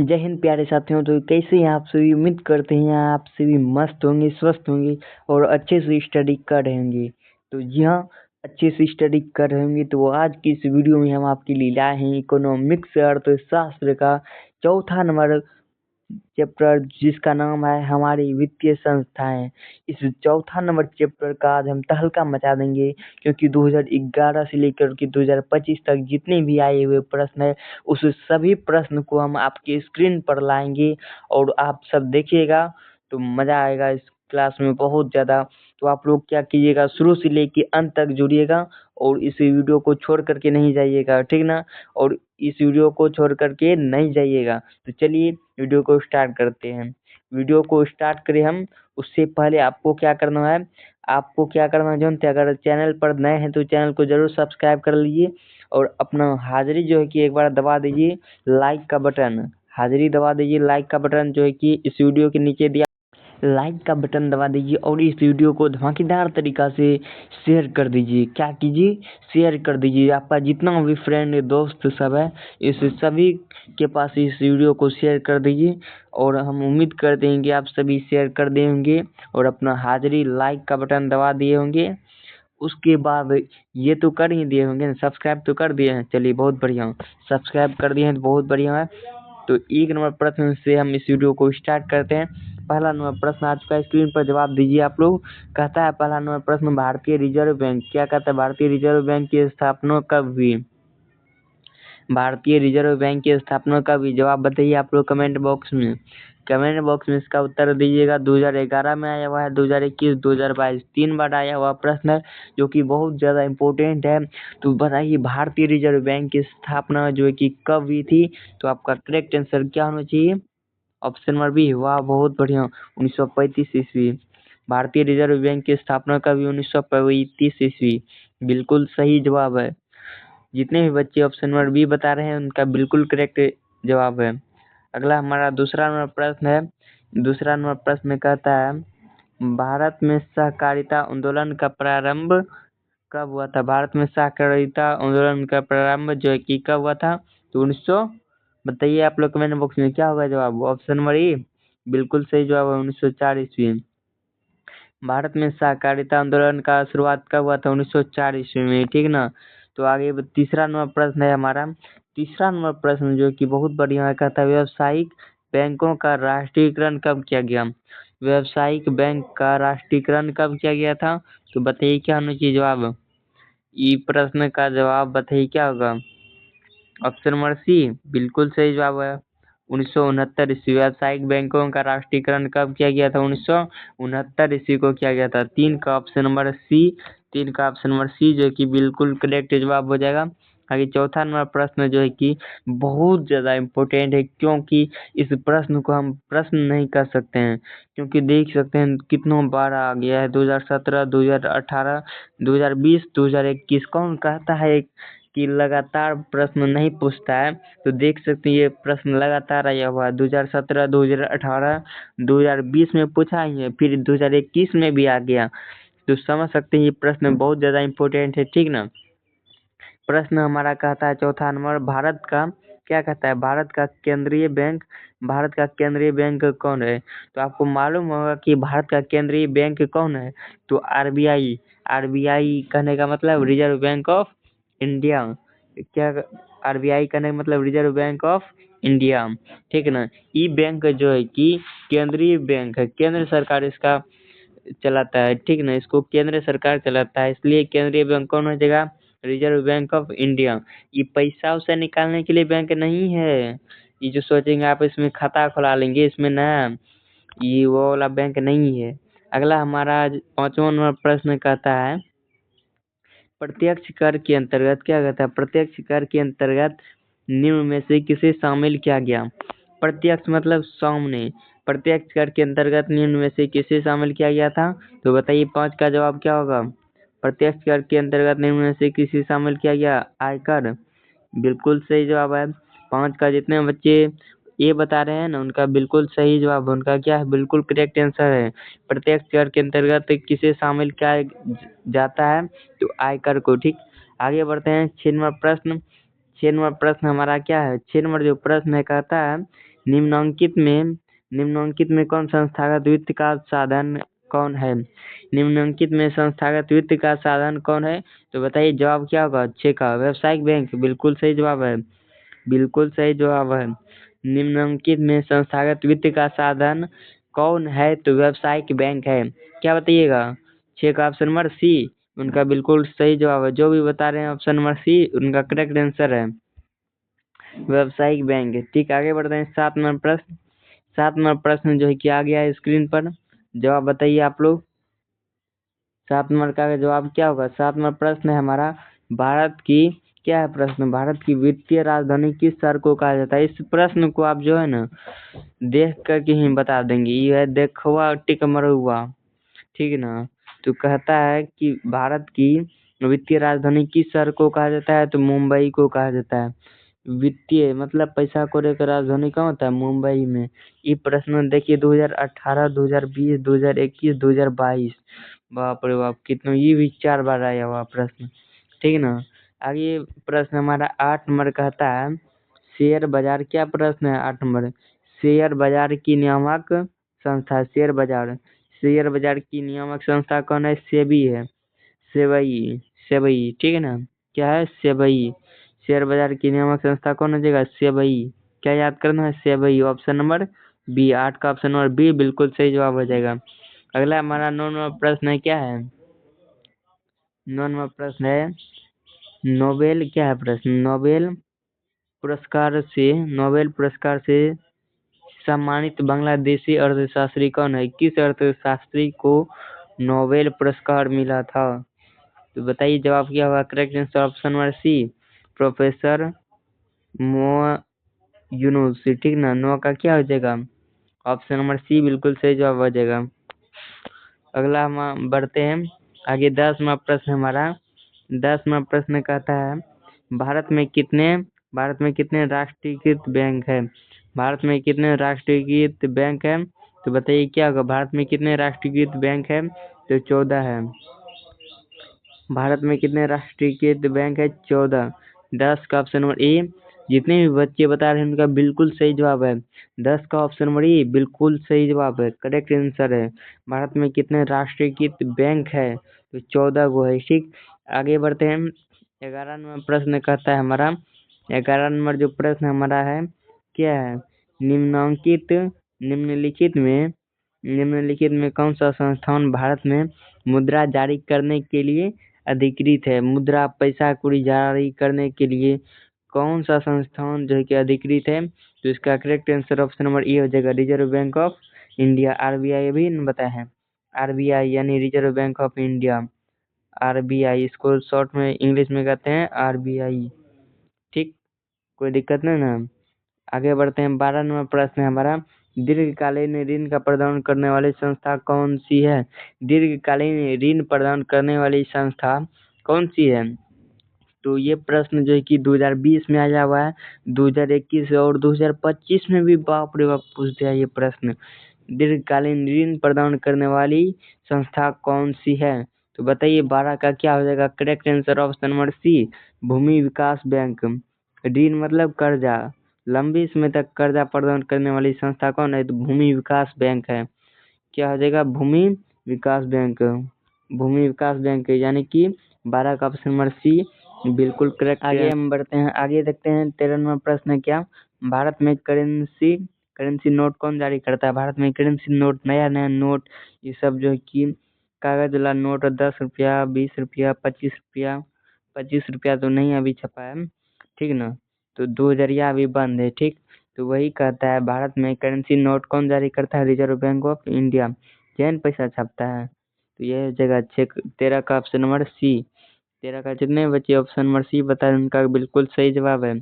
जय हिंद प्यारे साथियों। तो कैसे हैं आप सभी? उम्मीद करते हैं आप सभी मस्त होंगे, स्वस्थ होंगे और अच्छे से स्टडी कर रहे होंगे। तो जी हाँ, अच्छे से स्टडी कर रहे होंगे। तो आज की इस वीडियो में हम आपके लिए लाए हैं इकोनॉमिक्स अर्थशास्त्र का चौथा नंबर चैप्टर, जिसका नाम है हमारी वित्तीय संस्थाएं। इस चौथा नंबर चैप्टर का आज हम तहलका मचा देंगे, क्योंकि 2011 से लेकर के 2025 तक जितने भी आए हुए प्रश्न है, उस सभी प्रश्न को हम आपके स्क्रीन पर लाएंगे और आप सब देखिएगा तो मजा आएगा इस क्लास में बहुत ज़्यादा। तो आप लोग क्या कीजिएगा, शुरू से लेके अंत तक जुड़िएगा और इस वीडियो को छोड़ करके नहीं जाइएगा, ठीक ना? और इस वीडियो को छोड़ करके नहीं जाइएगा। तो चलिए वीडियो को स्टार्ट करते हैं। वीडियो को स्टार्ट करें हम, उससे पहले आपको क्या करना है, जानते हैं? अगर चैनल पर नए हैं तो चैनल को जरूर सब्सक्राइब कर लीजिए और अपना हाजिरी जो है कि एक बार दबा दीजिए, लाइक का बटन, हाजिरी दबा दीजिए, लाइक का बटन जो है कि इस वीडियो के नीचे दिया, लाइक का बटन दबा दीजिए और इस वीडियो को धमाकेदार तरीका से शेयर कर दीजिए। क्या कीजिए, शेयर कर दीजिए। आपका जितना भी फ्रेंड दोस्त सब है, इस सभी के पास इस वीडियो को शेयर कर दीजिए और हम उम्मीद करते हैं कि आप सभी शेयर कर दिए होंगे और अपना हाजिरी लाइक का बटन दबा दिए होंगे। उसके बाद ये तो कर ही दिए होंगे, सब्सक्राइब तो कर दिए हैं। चलिए बहुत बढ़िया, सब्सक्राइब कर दिए हैं तो बहुत बढ़िया है। तो एक नंबर प्रश्न से हम इस वीडियो को स्टार्ट करते हैं। पहला नंबर प्रश्न आ चुका है, स्क्रीन पर जवाब दीजिए आप लोग। कहता है पहला नंबर प्रश्न, भारतीय रिजर्व बैंक, क्या कहता है, भारतीय रिजर्व बैंक की स्थापना कब हुई? भारतीय रिजर्व बैंक की स्थापना कब हुई? जवाब बताइए आप लोग कमेंट बॉक्स में। कमेंट बॉक्स में इसका उत्तर दीजिएगा। 2011 में आया हुआ है, 2021, 2022, 3 बार आया हुआ प्रश्न है, जो कि बहुत ज़्यादा इम्पोर्टेंट है। तो बताइए भारतीय रिजर्व बैंक की स्थापना जो है कि कब हुई थी? तो आपका करेक्ट आंसर क्या होना चाहिए? Option number B. वाह बहुत बढ़िया, 1935 ईस्वी। भारतीय रिजर्व बैंक की स्थापना कब हुई? 1935 ईस्वी। बिल्कुल सही जवाब है। जितने भी बच्चे ऑप्शन नंबर बी बता रहे हैं उनका बिल्कुल करेक्ट जवाब है। अगला हमारा दूसरा नंबर प्रश्न है। दूसरा नंबर प्रश्न कहता है, भारत में सहकारिता आंदोलन का प्रारंभ कब हुआ था? भारत में सहकारिता आंदोलन का प्रारंभ जो है कि कब हुआ था? तो 1900, बताइए आप लोग कमेंट बॉक्स में क्या होगा जवाब। ऑप्शन नंबर ए बिल्कुल सही जवाब है, 1904 ईस्वी। भारत में सहकारिता आंदोलन का शुरुआत कब हुआ था? 1904 ईस्वी में, ठीक ना? तो आगे तीसरा नंबर प्रश्न है हमारा। तीसरा नंबर प्रश्न जो कि बहुत बढ़िया है, कहता है व्यावसायिक बैंकों का राष्ट्रीयकरण कब किया गया? व्यावसायिक बैंक का राष्ट्रीयकरण कब किया गया था? तो बताइए क्या होना चाहिए जवाब। ई प्रश्न का जवाब बताइए क्या होगा। ऑप्शन नंबर सी बिल्कुल सही जवाब है, 1969 ईस्वी। व्यावसायिक बैंकों का राष्ट्रीयकरण कब किया गया था? 1969 ईस्वी को किया गया था। 3 का ऑप्शन नंबर सी, 3 का ऑप्शन नंबर सी जो है कि बिल्कुल करेक्ट जवाब हो जाएगा। आगे चौथा नंबर प्रश्न जो है कि बहुत ज़्यादा इम्पोर्टेंट है, क्योंकि इस प्रश्न को हम प्रश्न नहीं कर सकते हैं, क्योंकि देख सकते हैं कितनों बार आ गया है। 2017, 2018, 2020, 2021। कौन कहता है कि लगातार प्रश्न नहीं पूछता है? तो देख सकते हैं ये प्रश्न लगातार आया हुआ है। 2017, 2018, 2020 में पूछा ही है, फिर 2021 में भी आ गया। तो समझ सकते हैं ये प्रश्न बहुत ज़्यादा इम्पोर्टेंट है, ठीक ना? प्रश्न हमारा कहता है चौथा नंबर, भारत का क्या कहता है, भारत का केंद्रीय बैंक, भारत का केंद्रीय बैंक कौन है? तो आपको मालूम होगा कि भारत का केंद्रीय बैंक कौन है? तो आरबीआई। आरबीआई कहने का मतलब रिजर्व बैंक ऑफ इंडिया। क्या आरबीआई कहने का मतलब रिजर्व बैंक ऑफ इंडिया, ठीक ना? ई बैंक जो है कि केंद्रीय बैंक है, केंद्र सरकार इसका चलाता है, ठीक ना? इसको केंद्र सरकार चलाता है, इसलिए केंद्रीय बैंक कौन हो जाएगा? Reserve bank of India. ये पैसा उसे निकालने के लिए बैंक नहीं है। ये जो सोचेंगे आप इसमें खाता खुला लेंगे, इसमें ना, ये वो वाला बैंक नहीं है। अगला हमारा 5वां नंबर प्रश्न कहता है, प्रत्यक्ष कर के अंतर्गत क्या कहता है? प्रत्यक्ष कर के अंतर्गत निम्न में से किसे शामिल किया गया? प्रत्यक्ष मतलब सामने। प्रत्यक्ष कर के अंतर्गत निम्न में से किसे शामिल किया गया था? तो बताइए 5 का जवाब क्या होगा। प्रत्यक्ष कर के अंतर्गत निम्न में से किसे शामिल किया गया? आयकर। बिल्कुल सही जवाब है। 5 का जितने बच्चे ये बता रहे हैं ना, उनका बिल्कुल सही जवाब, उनका क्या है, बिल्कुल करेक्ट आंसर है। प्रत्यक्ष कर के अंतर्गत किसे शामिल किया जाता है? तो आयकर को, ठीक। आगे बढ़ते हैं 6 नंबर प्रश्न। 6 नंबर प्रश्न हमारा क्या है? 6 नंबर जो प्रश्न है कहता है निम्नलिखित में कौन संस्थागत वित्त का साधन कौन है? निम्नलिखित में संस्थागत वित्त का साधन कौन है? तो बताइए जवाब क्या होगा? 6 का व्यावसायिक बैंक बिल्कुल सही जवाब है, बिल्कुल सही जवाब है। निम्नलिखित में संस्थागत वित्त का साधन कौन है? तो व्यावसायिक बैंक है। क्या बताइएगा? 6 का ऑप्शन नंबर सी उनका बिल्कुल सही जवाब है। जो भी बता रहे हैं ऑप्शन नंबर सी उनका करेक्ट आंसर है, व्यावसायिक बैंक। ठीक, आगे बढ़ते हैं 7 नंबर प्रश्न। 7 नंबर प्रश्न जो है कि आ गया है स्क्रीन पर, जवाब बताइए आप लोग। 7 नंबर का जवाब क्या होगा? 7 नंबर प्रश्न है हमारा, भारत की क्या है प्रश्न? भारत की वित्तीय राजधानी किस शहर को कहा जाता है? इस प्रश्न को आप जो है ना देख करके ही बता देंगे। ये है देखवा टिक मरुआ, ठीक है ना। तो कहता है कि भारत की वित्तीय राजधानी किस शहर को कहा जाता है? तो मुंबई को कहा जाता है। वित्तीय मतलब पैसा कौड़ी का राजधानी कहाँ होता है? मुंबई में। ये प्रश्न देखिए 2018, 2020, 2021, 2022, बाप रे बाप कितना, ये भी 4 बार आया हुआ प्रश्न, ठीक है ना। आगे प्रश्न हमारा 8 नंबर कहता है शेयर बाजार, क्या प्रश्न है 8 नंबर? शेयर बाजार की नियामक संस्था, शेयर बाजार की नियामक संस्था कौन है? सेबी है, सेबई, ठीक है ना। क्या है? सेबई। शेयर बाजार की नियामक संस्था कौन हो जाएगा? सेबई। क्या याद करना है? सेबई। ऑप्शन नंबर बी, 8 का ऑप्शन नंबर बी बिल्कुल सही जवाब हो जाएगा। अगला हमारा 9 नंबर प्रश्न है, क्या है? 9 नंबर प्रश्न है नोबेल, क्या है प्रश्न? नोबेल पुरस्कार से सम्मानित बांग्लादेशी अर्थशास्त्री कौन है? किस अर्थशास्त्री को नोबेल पुरस्कार मिला था? तो बताइए जवाब क्या होगा? Correct answer option number C, professor Mo Yunus, ठीक ना। 9 का क्या हो जाएगा? ऑप्शन नंबर सी बिल्कुल सही जवाब हो जाएगा। अगला हम बढ़ते हैं आगे। 10वां प्रश्न हमारा, 10वां प्रश्न कहता है भारत में कितने राष्ट्रीयकृत बैंक है? भारत में कितने राष्ट्रीयकृत बैंक है? तो बताइए क्या होगा? भारत में कितने राष्ट्रीयकृत बैंक है? तो 14 है। भारत में कितने राष्ट्रीयकृत बैंक है? 14। 10 का ऑप्शन नंबर ए, जितने भी बच्चे बता रहे हैं उनका बिल्कुल सही जवाब है। 10 का ऑप्शन नंबर ए बिल्कुल सही जवाब है, करेक्ट आंसर है। भारत में कितने राष्ट्रीयकृत बैंक है? तो 14 को है, ठीक। आगे बढ़ते हैं 11 नंबर प्रश्न कहता है हमारा, 11 नंबर जो प्रश्न हमारा है क्या है? निम्नलिखित में कौन सा संस्थान भारत में मुद्रा जारी करने के लिए अधिकृत है? मुद्रा पैसा कौड़ी जारी करने के लिए कौन सा संस्थान जो है कि अधिकृत है? तो इसका correct answer option number A हो जाएगा, reserve bank of India, RBI भी बताया है। आरबीआई यानी reserve bank of India, RBI, इसको शॉर्ट में इंग्लिश में कहते हैं आरबीआई, ठीक, कोई दिक्कत नहीं ना। आगे बढ़ते हैं 12 नंबर प्रश्न है हमारा, दीर्घकालीन ऋण का प्रदान करने वाली संस्था कौन सी है? दीर्घकालीन ऋण प्रदान करने वाली संस्था कौन सी है? तो ये प्रश्न जो है कि 2020 में आया हुआ है, 2021 और 2025 में भी बाप रे बाप पूछ दिया ये प्रश्न। दीर्घकालीन ऋण प्रदान करने वाली संस्था कौन सी है? तो बताइए 12 का क्या हो जाएगा? Correct answer option number C, भूमि विकास बैंक। ऋण मतलब कर्जा, लंबी समय तक कर्जा प्रदान करने वाली संस्था कौन है? तो भूमि विकास बैंक है। क्या हो जाएगा? भूमि विकास बैंक, भूमि विकास बैंक, यानी कि 12 का ऑप्शन नंबर सी बिल्कुल करेक्ट। आगे हम बढ़ते हैं, आगे देखते हैं 13 नंबर प्रश्न है क्या? भारत में करेंसी नोट कौन जारी करता है? भारत में करेंसी नोट, नया नोट, ये सब जो है कि कागज वाला नोट, 10 रुपया, 20 रुपया, 25 रुपया तो नहीं अभी छपा है, ठीक ना। तो 2000 अभी बंद है, ठीक। तो वही कहता है भारत में करेंसी नोट कौन जारी करता है? रिजर्व बैंक ऑफ इंडिया, चैन पैसा छपता है। तो यह जगह 13 का ऑप्शन नंबर सी, 13 का जितने बच्चे ऑप्शन नंबर सी बताए उनका बिल्कुल सही जवाब है।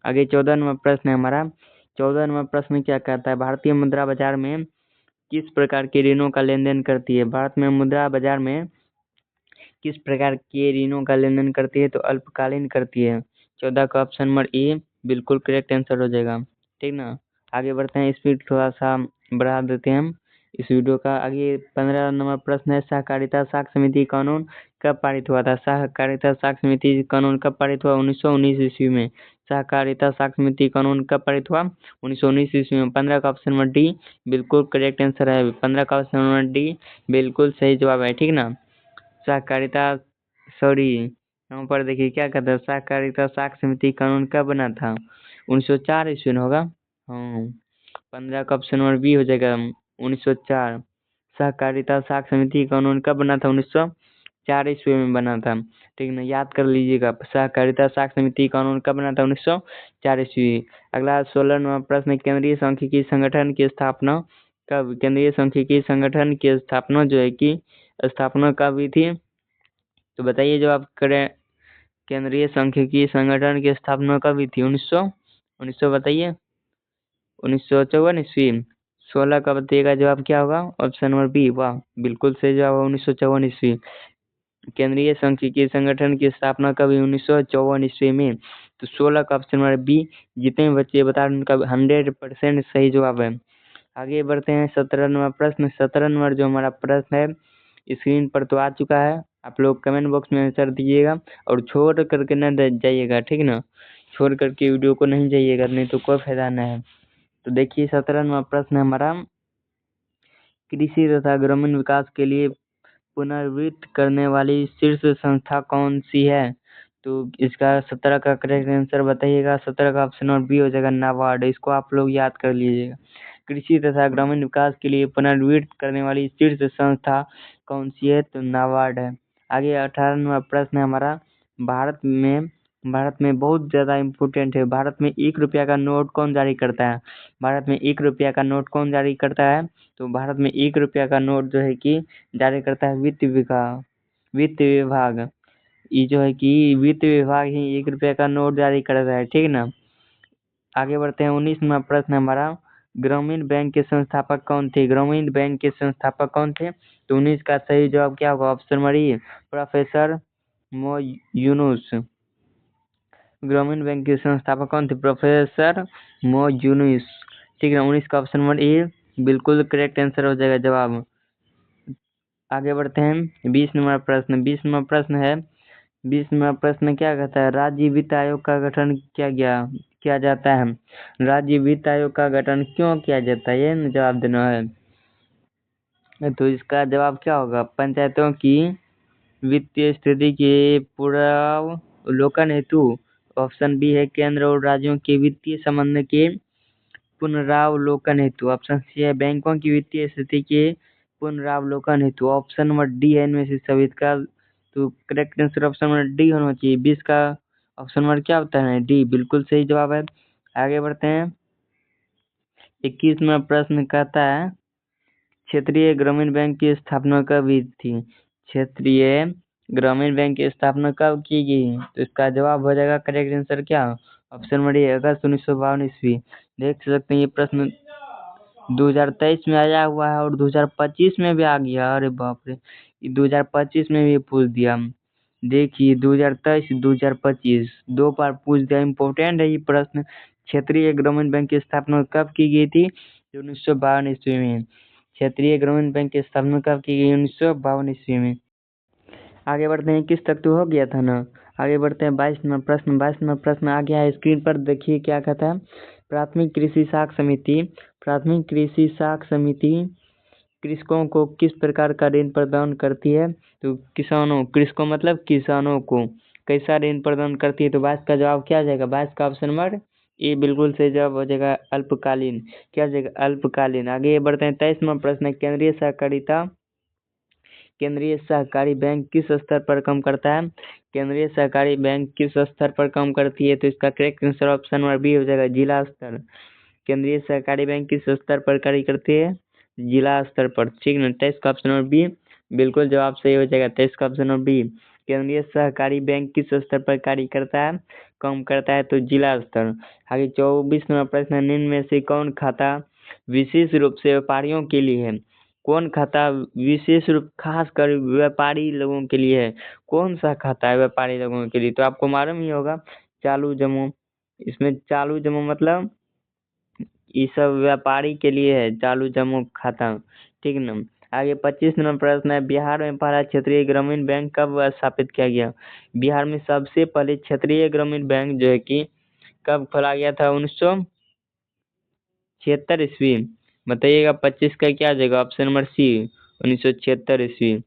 आगे 14 नंबर प्रश्न है हमारा, 14 नंबर प्रश्न क्या कहता है? भारतीय मुद्रा बाजार में किस प्रकार के ऋणों का लेन देन करती है? भारत में मुद्रा बाजार में किस प्रकार के ऋणों का लेन देन करती है? तो अल्पकालीन करती है। 14 का ऑप्शन नंबर ए बिल्कुल करेक्ट आंसर हो जाएगा, ठीक ना। आगे बढ़ते हैं, स्पीड थोड़ा सा बढ़ा देते हैं हम इस वीडियो का। आगे 15 नंबर प्रश्न है, सहकारिता साख समिति कानून कब पारित हुआ था? सहकारिता साख समिति कानून कब पारित हुआ? 1919 ईस्वी में सहकारिता साख समिति कानून कब पारित हुआ? 1919 ईस्वी में। 15 का ऑप्शन नंबर डी बिल्कुल करेक्ट आंसर है। 15 का ऑप्शन नंबर डी बिल्कुल सही जवाब है, ठीक ना। सहकारिता यहाँ पर देखिए क्या कहता है, सहकारिता साख समिति कानून कब बना था? 1904 ईस्वी में होगा। हाँ, 15 का ऑप्शन नंबर बी हो जाएगा 1904। सहकारिता साख समिति कानून कब बना था? 1904 ईस्वी में बना था, ठीक ना, याद कर लीजिएगा। सहकारिता साख समिति कानून कब बना था? 1904 ईस्वी। अगला 16वां प्रश्न, केंद्रीय सांख्यिकी संगठन की स्थापना कब? केंद्रीय सांख्यिकी संगठन की स्थापना जो है कि स्थापना कब हुई थी? तो बताइए जवाब करें। केंद्रीय सांख्यिकी संगठन की स्थापना कब हुई थी? 1900 बताइए। 1954 ईस्वी। 16 का बताइएगा जवाब क्या होगा? ऑप्शन नंबर बी, वाह बिल्कुल सही जवाब है 1954 ईस्वी। केंद्रीय सांख्यिकी संगठन की स्थापना कब हुई? 1954 ईस्वी में। तो 16 का ऑप्शन नंबर बी। जितने बच्चे बता रहे हैं उनका 100% सही जवाब है। आगे बढ़ते हैं 17वां प्रश्न। 17 नंबर जो हमारा प्रश्न है स्क्रीन पर तो आ चुका है, आप लोग कमेंट बॉक्स में आंसर दीजिएगा और छोड़ करके न जाइएगा, ठीक ना। छोड़ करके वीडियो को नहीं जाइएगा, नहीं तो कोई फायदा नहीं है। तो देखिए 17वां प्रश्न है हमारा, कृषि तथा ग्रामीण विकास के लिए पुनर्वित्त करने वाली शीर्ष संस्था कौन सी है? तो इसका 17 का करेक्ट आंसर बताइएगा। 17 का ऑप्शन और बी हो जाएगा नाबार्ड। इसको आप लोग याद कर लीजिएगा। कृषि तथा ग्रामीण विकास के लिए पुनर्वित्त करने वाली शीर्ष संस्था कौन सी है? तो नाबार्ड है। आगे 18वां प्रश्न है हमारा, भारत में बहुत ज्यादा इम्पोर्टेंट है। भारत में 1 रुपया का नोट कौन जारी करता है? भारत में 1 रुपया का नोट कौन जारी करता है? तो भारत में 1 रुपया का नोट जो है कि जारी करता है वित्त विभाग। ये जो है कि वित्त विभाग ही 1 रुपया का नोट जारी करता है, ठीक ना। आगे बढ़ते हैं 19वां प्रश्न हमारा, ग्रामीण बैंक के संस्थापक कौन थे? ग्रामीण बैंक के संस्थापक कौन थे? तो 19 का सही जवाब क्या होगा? ऑप्शन नंबर ई, प्रोफेसर मो यूनुस। ग्रामीण बैंक के संस्थापक कौन थे? प्रोफेसर मो यूनुस, ठीक है। 19 का ऑप्शन नंबर ए बिल्कुल करेक्ट आंसर हो जाएगा जवाब। आगे बढ़ते हैं 20वां प्रश्न। 20वां प्रश्न है, 20वां प्रश्न क्या कहता है, राज्य वित्त आयोग का गठन किया जाता है? राज्य वित्त आयोग का गठन क्यों किया जाता है, ये जवाब देना है। तो इसका जवाब क्या होगा? पंचायतों की वित्तीय स्थिति के पुनरावलोकन हेतु। ऑप्शन बी है केंद्र और राज्यों के वित्तीय संबंध के पुनरावलोकन हेतु। ऑप्शन सी है बैंकों की वित्तीय स्थिति के पुनरावलोकन हेतु। ऑप्शन नंबर डी है इनमें से सभी का तो correct answer option number D होना चाहिए। 20 का ऑप्शन नंबर क्या होता है? डी, बिल्कुल सही जवाब है। आगे बढ़ते हैं 21वां प्रश्न कहता है, क्षेत्रीय ग्रामीण बैंक की स्थापना कब हुई थी? क्षेत्रीय ग्रामीण बैंक की स्थापना कब की गई? तो इसका जवाब हो जाएगा करेक्ट आंसर क्या? ऑप्शन नंबर ए, अगस्त 1952 ईस्वी। देख सकते हैं ये प्रश्न 2023 में आया हुआ है और 2025 में भी आ गया। अरे बाप रे, 2025 में भी पूछ दिया। देखिए 2023 2025 दो बार पूछ दिया। इम्पोर्टेंट है ये प्रश्न। क्षेत्रीय ग्रामीण बैंक की स्थापना कब की गई थी? 1952 ईस्वी में। क्षेत्रीय ग्रामीण बैंक की स्थापना कब की गई? 1952 ईस्वी में। आगे बढ़ते हैं, किस तक तो हो गया था ना। आगे बढ़ते हैं 22वां प्रश्न। 22वां प्रश्न आ गया है स्क्रीन पर, देखिए क्या कहता है, प्राथमिक कृषि साख समिति कृषकों को किस प्रकार का ऋण प्रदान करती है? तो कृषकों मतलब किसानों को कैसा ऋण प्रदान करती है? तो 22 का जवाब क्या आ जाएगा? 22 का ऑप्शन नंबर ए बिल्कुल सही जवाब हो जाएगा, अल्पकालीन। क्या हो जाएगा? अल्पकालीन। आगे बढ़ते हैं 23वां प्रश्न, केंद्रीय सहकारी बैंक किस स्तर पर काम करता है? केंद्रीय सहकारी बैंक किस स्तर पर काम करती है? तो इसका correct answer option number B हो जाएगा, जिला स्तर। केंद्रीय सहकारी बैंक किस स्तर पर कार्य करती है? जिला स्तर पर, ठीक ना। 23 का ऑप्शन नंबर बी बिल्कुल जवाब सही हो जाएगा। 23 का ऑप्शन नंबर बी, केंद्रीय सहकारी बैंक किस स्तर पर कार्य करता है? काम करता है तो जिला स्तर। आगे 24वां प्रश्न, निम्न में से कौन खाता विशेष रूप से व्यापारियों के लिए है? कौन खाता विशेष रूप खास कर व्यापारी लोगों के लिए है? कौन सा खाता है व्यापारी लोगों के लिए? तो आपको मालूम ही होगा, चालू जमा। इसमें चालू जमा मतलब ये सब व्यापारी के लिए है, चालू जमा खाता, ठीक ना। आगे 25वां प्रश्न है, बिहार में पहला क्षेत्रीय ग्रामीण बैंक कब स्थापित किया गया? बिहार में सबसे पहले क्षेत्रीय ग्रामीण बैंक जो है कि कब खोला गया था? 1976 ईस्वी। बताइएगा 25 का क्या जगह? ऑप्शन नंबर सी 1976 ईस्वी।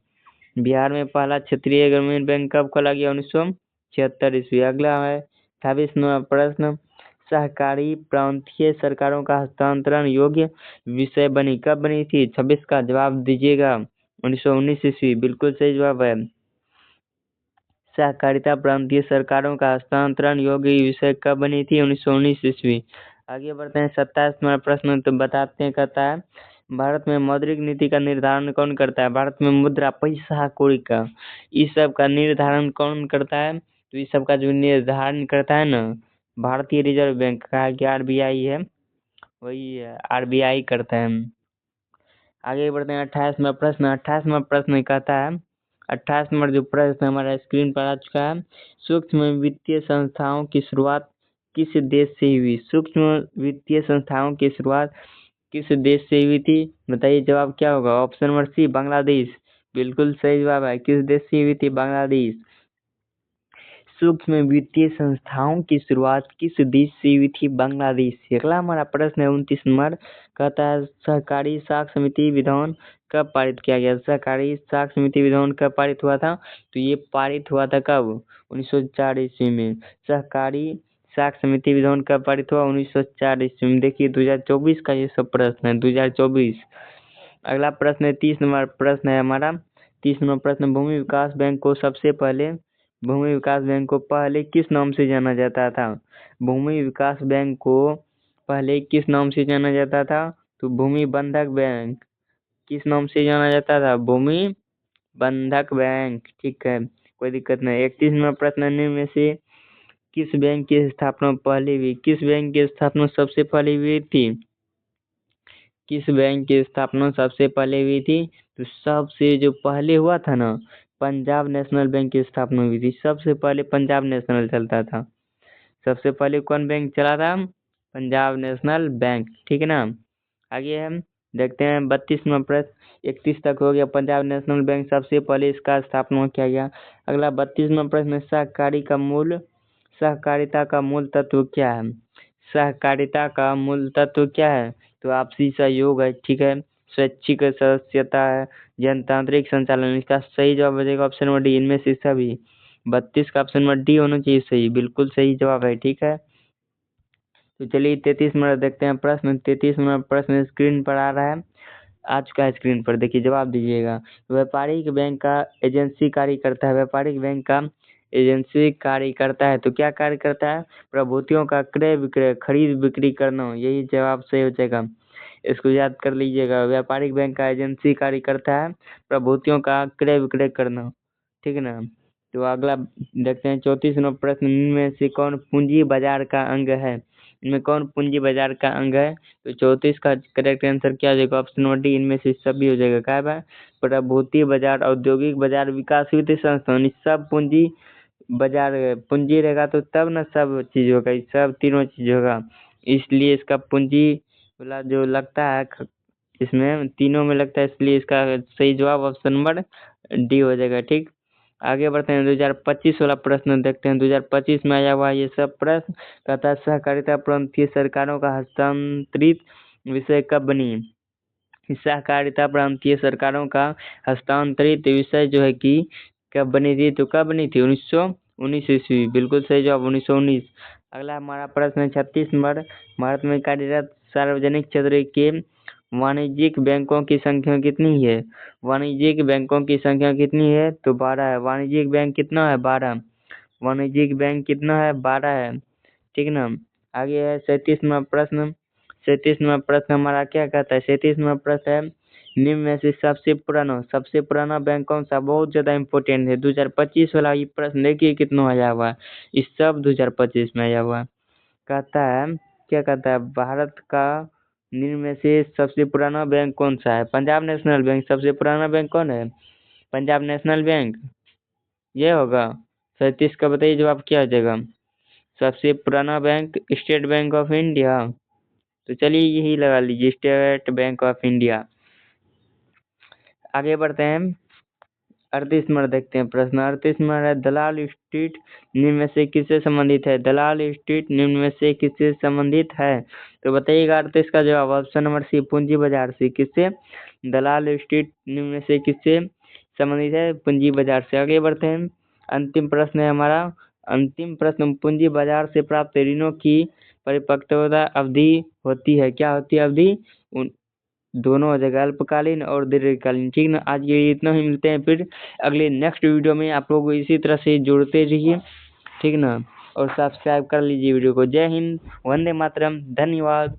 बिहार में पहला क्षेत्रीय ग्रामीण बैंक कब खोला गया? 1976 ईस्वी। अगला है 28वां प्रश्न, सहकारी प्रांतीय सरकारों का हस्तांतरण योग्य विषय बनी, कब बनी थी? 26 का जवाब दीजिएगा। 1919 ईस्वी बिल्कुल सही जवाब है। सहकारिता प्रांतीय सरकारों का हस्तांतरण योग्य विषय कब बनी थी? 1919 ईस्वी। आगे बढ़ते हैं 27वां प्रश्न, तो बताते हैं, कहता है भारत में मौद्रिक नीति का निर्धारण कौन करता है? भारत में मुद्रा, पैसा, कौड़ी का, इस सब का निर्धारण कौन करता है? तो इस सब का जो निर्धारण करता है ना, भारतीय रिजर्व बैंक का, कि आरबीआई है, वही है, आरबीआई करता है। आगे बढ़ते हैं 28वां प्रश्न। 28वां प्रश्न कहता है, 28 नंबर जो प्रश्न हमारा स्क्रीन पर आ चुका है, सूक्ष्म वित्तीय संस्थाओं की शुरुआत किस देश से हुई? सूक्ष्म वित्तीय संस्थाओं की शुरुआत किस देश से हुई थी? बताइए जवाब क्या होगा? ऑप्शन नंबर सी बांग्लादेश बिल्कुल सही जवाब है। किस देश से हुई थी? बांग्लादेश। सूक्ष्म वित्तीय संस्थाओं की शुरुआत किस देश से हुई थी? बांग्लादेश से। अगला हमारा प्रश्न है 29 नंबर, कहता है सहकारी साख समिति विधान कब पारित किया गया? सहकारी साख समिति विधान कब पारित हुआ था? तो ये पारित हुआ था कब? 1904 ईस्वी में। सहकारी साख समिति विधान कब पारित हुआ? 1904 ईस्वी में। देखिए 2024 का ये सब प्रश्न है, 2024। अगला प्रश्न है 30 नंबर प्रश्न है हमारा। 30 नंबर प्रश्न, भूमि विकास बैंक को पहले किस नाम से जाना जाता था? भूमि विकास बैंक को पहले किस नाम से जाना जाता था? तो भूमि बंधक बैंक। किस नाम से जाना जाता था? भूमि बंधक बैंक। ठीक है, कोई दिक्कत नहीं। 31 नंबर प्रश्न, निम्न में से किस बैंक की स्थापना पहले हुई? किस बैंक की स्थापना सबसे पहले हुई थी? किस बैंक की स्थापना सबसे पहले हुई थी? तो सबसे जो पहले हुआ था ना, पंजाब नेशनल बैंक की स्थापना हुई थी। सबसे पहले पंजाब नेशनल चलता था। सबसे पहले कौन बैंक चला था? Punjab national bank. ठीक है ना। आगे हम देखते हैं 32वां प्रश्न। 31 तक हो गया। पंजाब नेशनल बैंक सबसे पहले इसका स्थापना किया गया। अगला 32वां प्रश्न, सहकारिता का मूल तत्व क्या है? सहकारिता का मूल तत्व क्या है? तो आपसी सहयोग है। ठीक है, स्वैच्छिक सदस्यता है, जनतांत्रिक संचालन। इसका सही जवाब हो जाएगा ऑप्शन नंबर डी, इनमें से सभी। 32 का ऑप्शन नंबर डी होना चाहिए सही, बिल्कुल सही जवाब है। ठीक है, तो चलिए 33 नंबर देखते हैं प्रश्न। 33 नंबर प्रश्न स्क्रीन पर आ रहा है, आ चुका है स्क्रीन पर, देखिए जवाब दीजिएगा। व्यापारिक बैंक का एजेंसी कार्य करता है। व्यापारिक बैंक का एजेंसी कार्य करता है, तो क्या कार्य करता है? प्रभूतियों का क्रय विक्रय, खरीद बिक्री करना। यही जवाब सही हो जाएगा, इसको याद कर लीजिएगा। व्यापारिक बैंक का एजेंसी कार्य करता है, प्रभूतियों का क्रय विक्रय करना। ठीक है ना। तो अगला देखते हैं 34 नंबर प्रश्न, इनमें से कौन पूंजी बाजार का अंग है? इनमें कौन पूंजी बाजार का अंग है? तो 34 का करेक्ट आंसर क्या हो जाएगा? ऑप्शन नंबर डी, इनमें से सभी हो जाएगा। क्या है? प्रभूति बाजार, औद्योगिक बाजार, विकास वित्तीय संस्थान, सब पूंजी बाजार। पूंजी रहेगा तो तब ना सब चीज होगा, ये सब तीनों चीज होगा। इसलिए इसका पूंजी वाला जो लगता है, इसमें तीनों में लगता है, इसलिए इसका सही जवाब ऑप्शन नंबर डी हो जाएगा। ठीक, आगे बढ़ते हैं 2025 वाला प्रश्न देखते हैं। 2025 में आया हुआ ये सब प्रश्न, कहता है सहकारिता प्रांतीय सरकारों का हस्तांतरित विषय कब बनी? सहकारिता प्रांतीय सरकारों का हस्तांतरित विषय जो है कि कब बनी थी? तो कब बनी थी? 1919 ईस्वी, बिल्कुल सही जवाब 1919। अगला हमारा प्रश्न है 36 नंबर, भारत में कार्यरत सार्वजनिक क्षेत्र के वाणिज्यिक बैंकों की संख्या कितनी है? वाणिज्यिक बैंकों की संख्या कितनी है? तो 12 है। वाणिज्यिक बैंक कितना है? 12। वाणिज्यिक बैंक कितना है? 12 है। ठीक ना। आगे है 37वां प्रश्न। 37वां प्रश्न हमारा क्या कहता है? 37वां प्रश्न है, निम्न में से सबसे पुराना बैंक कौन सा? बहुत ज्यादा इम्पोर्टेंट है। 2025 वाला ये प्रश्न देखिए कितना आया हुआ है, इस सब 2025 में आया हुआ है। कहता है, क्या कहता है? भारत का निम्न में से सबसे पुराना बैंक कौन सा है? Punjab national bank. सबसे पुराना बैंक कौन है? पंजाब नेशनल बैंक, ये होगा। 37 का बताइए जवाब क्या हो जाएगा? सबसे पुराना bank state bank of India. तो चलिए यही लगा लीजिए, स्टेट बैंक ऑफ इंडिया। आगे बढ़ते हैं 38 नंबर देखते हैं प्रश्न। 38 नंबर है, दलाल स्ट्रीट निम्न में से किससे संबंधित है? दलाल स्ट्रीट निम्न में से किससे संबंधित है? तो बताइएगा 38 का जवाब ऑप्शन नंबर सी, पूंजी बाजार से। किससे? दलाल स्ट्रीट निम्न में से किससे संबंधित है? पूंजी बाजार से। आगे बढ़ते हैं। अंतिम प्रश्न है हमारा। अंतिम प्रश्न, पूंजी बाजार से प्राप्त ऋणों की परिपक्वता अवधि होती है, क्या होती है अवधि? दोनों हो जाएगा, अल्पकालीन और दीर्घकालीन। ठीक ना, आज ये इतना ही, मिलते हैं फिर अगले नेक्स्ट वीडियो में। आप लोग इसी तरह से जुड़ते रहिए, ठीक ना, और सब्सक्राइब कर लीजिए वीडियो को। जय हिंद, वंदे मातरम, धन्यवाद।